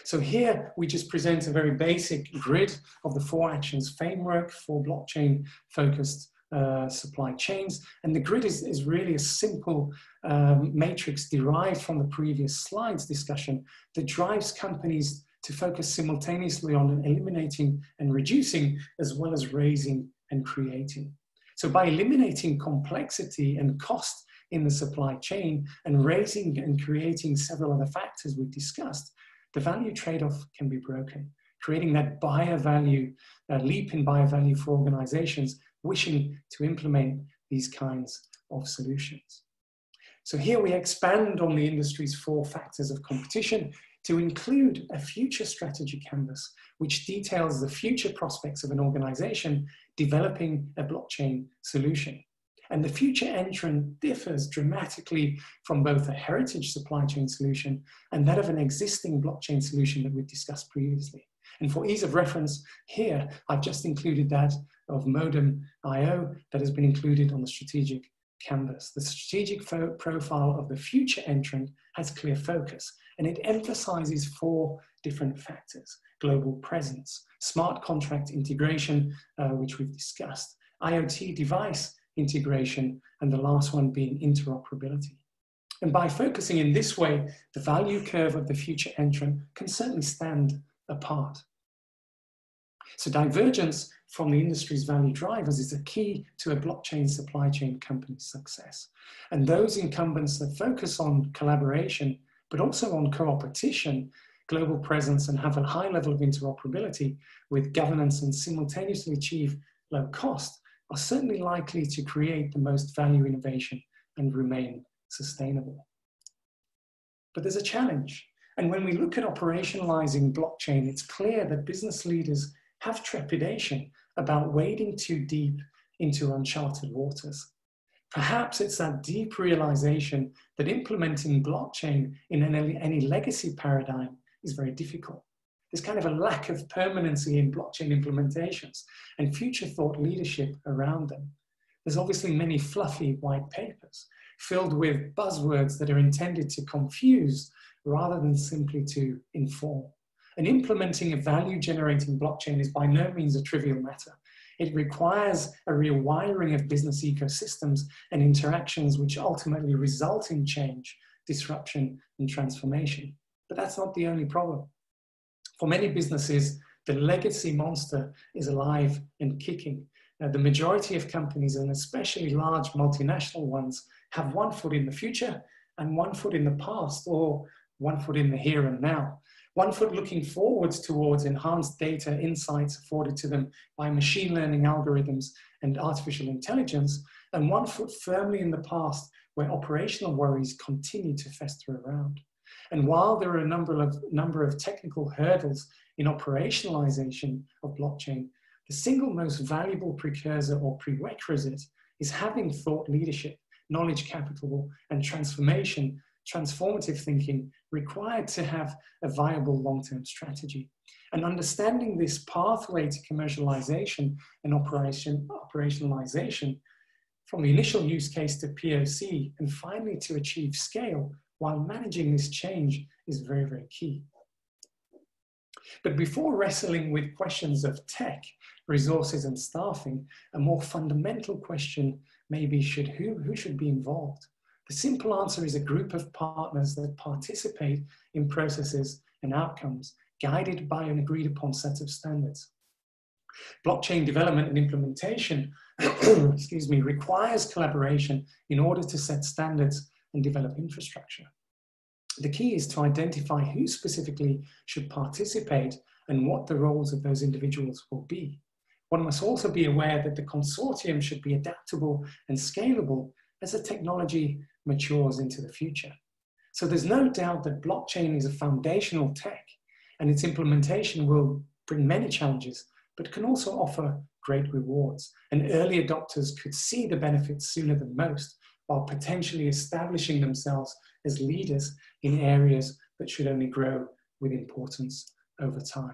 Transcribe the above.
So here we just present a very basic grid of the 4 actions framework for blockchain focused supply chains. And the grid is really a simple matrix derived from the previous slides discussion that drives companies to focus simultaneously on eliminating and reducing, as well as raising and creating. So by eliminating complexity and cost in the supply chain and raising and creating several other factors we've discussed, the value trade-off can be broken, creating that buyer value, leap in buyer value for organizations wishing to implement these kinds of solutions. So here we expand on the industry's 4 factors of competition to include a future strategy canvas, which details the future prospects of an organization developing a blockchain solution. And the future entrant differs dramatically from both a heritage supply chain solution and that of an existing blockchain solution that we've discussed previously. And for ease of reference here, I've just included that of Modem.io that has been included on the strategic canvas. The strategic profile of the future entrant has clear focus, and it emphasizes 4 different factors: global presence, smart contract integration, which we've discussed, IoT device integration, and the last one being interoperability. And by focusing in this way, the value curve of the future entrant can certainly stand apart. So divergence from the industry's value drivers is a key to a blockchain supply chain company's success. And those incumbents that focus on collaboration, but also on co-opetition, global presence, and have a high level of interoperability with governance and simultaneously achieve low cost, are certainly likely to create the most value innovation and remain sustainable. But there's a challenge. And when we look at operationalizing blockchain, it's clear that business leaders have trepidation about wading too deep into uncharted waters. Perhaps it's that deep realization that implementing blockchain in any legacy paradigm is very difficult. There's kind of a lack of permanency in blockchain implementations and future thought leadership around them. There's obviously many fluffy white papers filled with buzzwords that are intended to confuse rather than simply to inform. And implementing a value-generating blockchain is by no means a trivial matter. It requires a rewiring of business ecosystems and interactions which ultimately result in change, disruption, and transformation. But that's not the only problem. For many businesses, the legacy monster is alive and kicking. The majority of companies, and especially large multinational ones, have 1 foot in the future and 1 foot in the past, or 1 foot in the here and now. 1 foot looking forwards towards enhanced data insights afforded to them by machine learning algorithms and artificial intelligence, and 1 foot firmly in the past where operational worries continue to fester around. And while there are a number of technical hurdles in operationalization of blockchain, the single most valuable precursor or prerequisite is having thought leadership, knowledge capital, and transformative thinking required to have a viable long-term strategy. And understanding this pathway to commercialization and operationalization from the initial use case to POC and finally to achieve scale while managing this change is very, very key. But before wrestling with questions of tech, resources, and staffing, a more fundamental question maybe who should be involved? The simple answer is a group of partners that participate in processes and outcomes guided by an agreed upon set of standards. Blockchain development and implementation excuse me, requires collaboration in order to set standards and develop infrastructure. The key is to identify who specifically should participate and what the roles of those individuals will be. One must also be aware that the consortium should be adaptable and scalable as the technology matures into the future. So there's no doubt that blockchain is a foundational tech and its implementation will bring many challenges, but can also offer great rewards. And early adopters could see the benefits sooner than most, while potentially establishing themselves as leaders in areas that should only grow with importance over time.